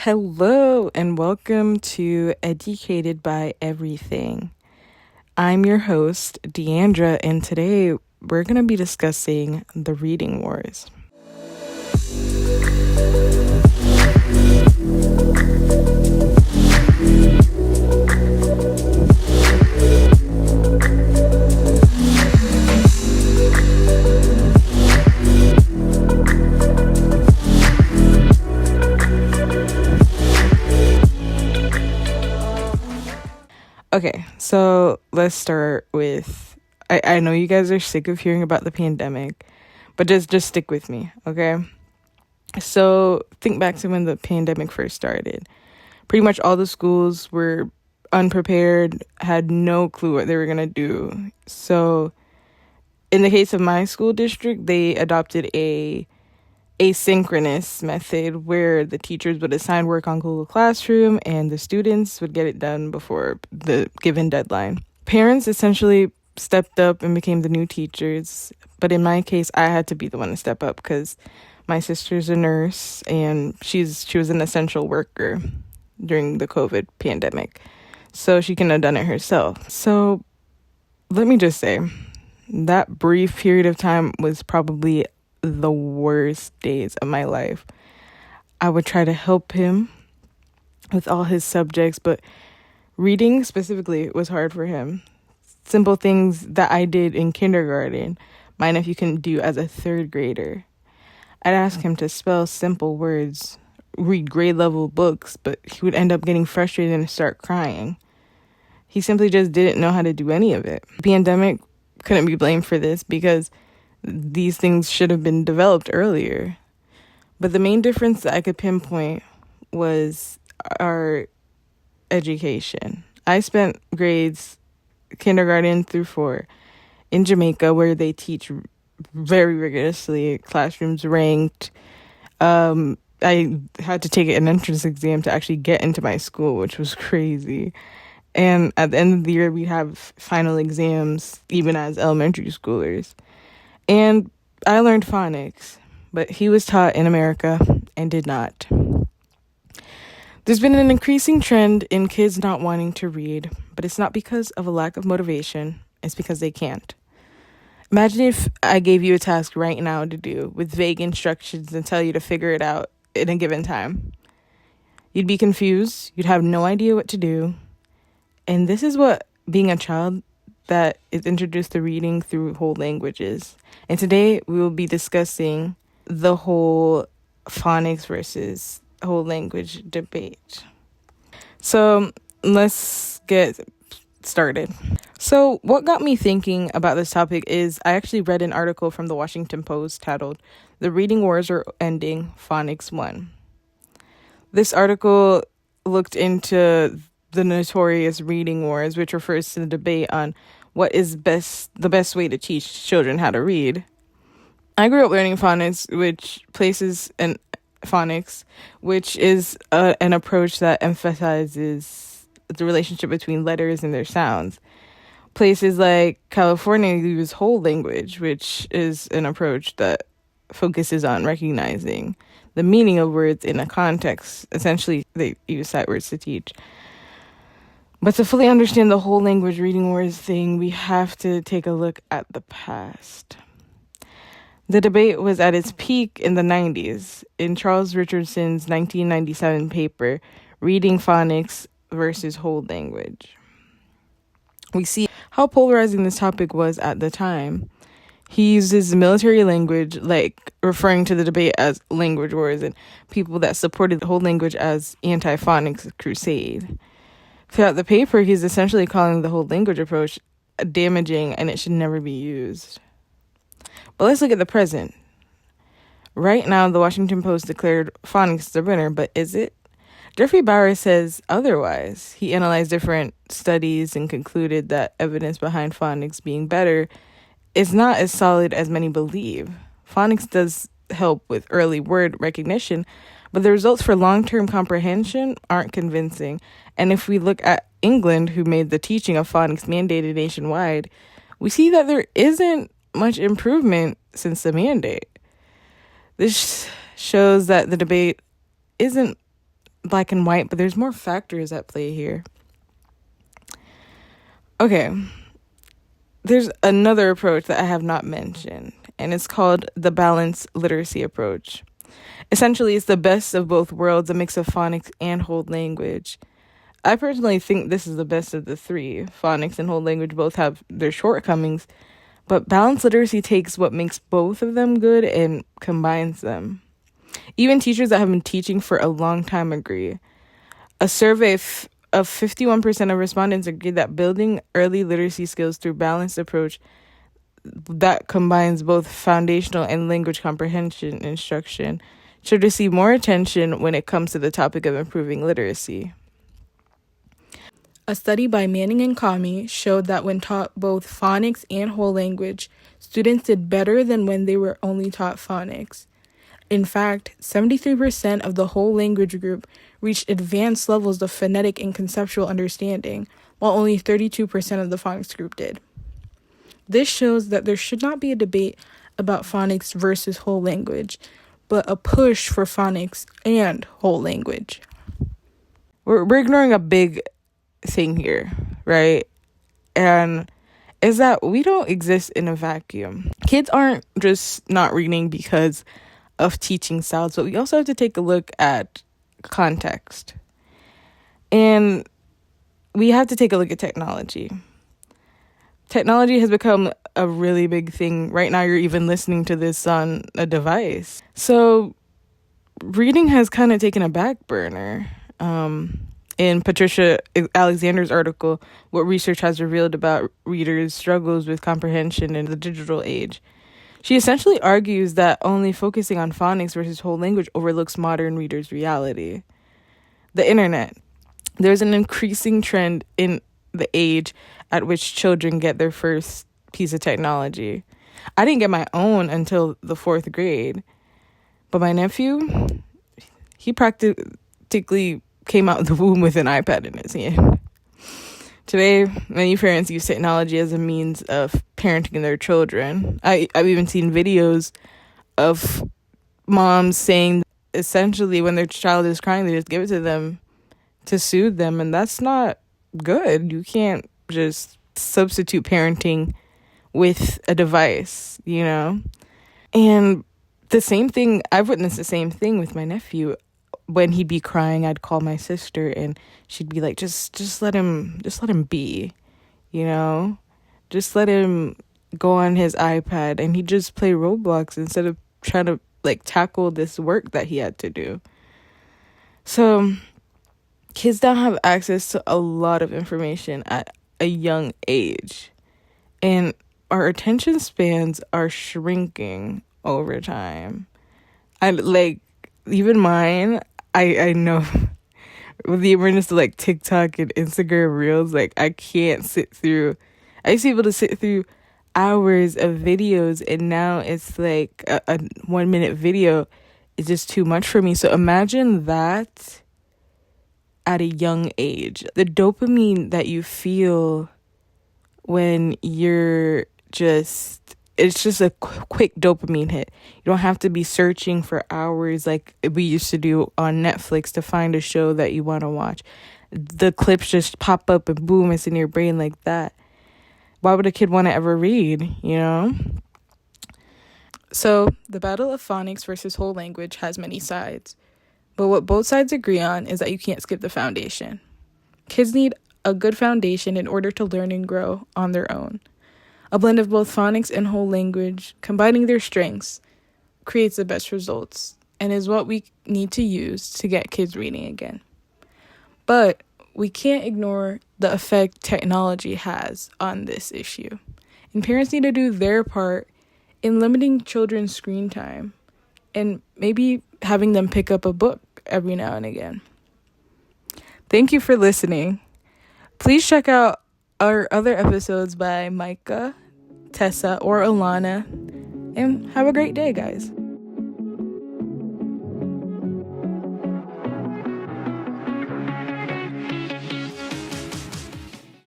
Hello and welcome to Educated by Everything. I'm your host, Deandra, and today we're going to be discussing the reading wars. Okay, so let's start with I know you guys are sick of hearing about the pandemic, but just stick with me, okay? So think back to when the pandemic first started. Pretty much all the schools were unprepared, had no clue what they were going to do. So in the case of my school district, they adopted a asynchronous method where the teachers would assign work on Google Classroom and the students would get it done before the given deadline. Parents essentially stepped up and became the new teachers, but in my case, I had to be the one to step up because my sister's a nurse and she was an essential worker during the COVID pandemic, so she couldn't have done it herself. So let me just say, that brief period of time was probably the worst days of my life. I would try to help him with all his subjects, but reading specifically was hard for him. Simple things that I did in kindergarten, my nephew can do as a third grader. I'd ask him to spell simple words, read grade level books, but he would end up getting frustrated and start crying. He simply just didn't know how to do any of it. The pandemic couldn't be blamed for this because these things should have been developed earlier. But the main difference that I could pinpoint was our education. I spent grades kindergarten through 4 in Jamaica, where they teach very rigorously, classrooms ranked. I had to take an entrance exam to actually get into my school, which was crazy. And at the end of the year, we have final exams, even as elementary schoolers. And I learned phonics, but he was taught in America and did not. There's been an increasing trend in kids not wanting to read, but it's not because of a lack of motivation, it's because they can't. Imagine if I gave you a task right now to do with vague instructions and tell you to figure it out in a given time. You'd be confused, you'd have no idea what to do. And this is what being a child that is introduced to reading through whole languages. And today we will be discussing the whole phonics versus whole language debate. So let's get started. So what got me thinking about this topic is I actually read an article from the Washington Post titled "The Reading Wars Are Ending, Phonics Won." This article looked into the notorious reading wars, which refers to the debate on what is the best way to teach children how to read. I grew up learning phonics, which is an approach that emphasizes the relationship between letters and their sounds. Places like California use whole language, which is an approach that focuses on recognizing the meaning of words in a context. Essentially, they use sight words to teach. But to fully understand the whole language reading wars thing, we have to take a look at the past. The debate was at its peak in the 90s in Charles Richardson's 1997 paper, Reading Phonics versus Whole Language. We see how polarizing this topic was at the time. He uses military language, like referring to the debate as language wars, and people that supported the whole language as anti-phonics crusade. Throughout the paper, he's essentially calling the whole language approach damaging and it should never be used. But let's look at the present. Right now, the Washington Post declared phonics the winner, but is it? Jeffrey Bauer says otherwise. He analyzed different studies and concluded that evidence behind phonics being better is not as solid as many believe. Phonics does help with early word recognition, but the results for long-term comprehension aren't convincing. And if we look at England, who made the teaching of phonics mandated nationwide, we see that there isn't much improvement since the mandate. This shows that the debate isn't black and white, but there's more factors at play here. Okay, there's another approach that I have not mentioned, and it's called the balanced literacy approach. Essentially, it's the best of both worlds, a mix of phonics and whole language. I personally think this is the best of the three. Phonics and whole language both have their shortcomings, but balanced literacy takes what makes both of them good and combines them. Even teachers that have been teaching for a long time agree. A survey of 51% of respondents agreed that building early literacy skills through balanced approach that combines both foundational and language comprehension instruction should receive more attention when it comes to the topic of improving literacy. A study by Manning and Kami showed that when taught both phonics and whole language, students did better than when they were only taught phonics. In fact, 73% of the whole language group reached advanced levels of phonetic and conceptual understanding, while only 32% of the phonics group did. This shows that there should not be a debate about phonics versus whole language, but a push for phonics and whole language. We're ignoring a big thing here, right? And is that we don't exist in a vacuum. Kids aren't just not reading because of teaching styles, but we also have to take a look at context. And we have to take a look at technology. Technology has become a really big thing. Right now, you're even listening to this on a device. So reading has kind of taken a back burner. In Patricia Alexander's article, What Research Has Revealed About Readers' Struggles with Comprehension in the Digital Age, she essentially argues that only focusing on phonics versus whole language overlooks modern readers' reality. The internet. There's an increasing trend in the age at which children get their first piece of technology. I didn't get my own until the 4th grade, but my nephew, he practically came out of the womb with an iPad in his hand. Today, many parents use technology as a means of parenting their children. I've even seen videos of moms saying essentially when their child is crying, they just give it to them to soothe them, and that's not good. You can't just substitute parenting with a device, you know? And the same thing, I've witnessed the same thing with my nephew. When he'd be crying, I'd call my sister and she'd be like, just let him be, you know, just let him go on his iPad and he'd just play Roblox instead of trying to like tackle this work that he had to do. So kids don't have access to a lot of information at a young age, and our attention spans are shrinking over time. Even mine, I know with the emergence of like TikTok and Instagram Reels, like I can't sit through. I used to be able to sit through hours of videos, and now it's like a 1-minute video is just too much for me. So imagine that at a young age. The dopamine that you feel when you're it's just a quick dopamine hit. You don't have to be searching for hours like we used to do on Netflix to find a show that you want to watch. The clips just pop up and boom, it's in your brain like that. Why would a kid want to ever read, you know? So the battle of phonics versus whole language has many sides. But what both sides agree on is that you can't skip the foundation. Kids need a good foundation in order to learn and grow on their own. A blend of both phonics and whole language, combining their strengths, creates the best results and is what we need to use to get kids reading again. But we can't ignore the effect technology has on this issue. And parents need to do their part in limiting children's screen time and maybe having them pick up a book every now and again. Thank you for listening. Please check out our other episodes by Micah, Tessa, or Alana, and have a great day, guys.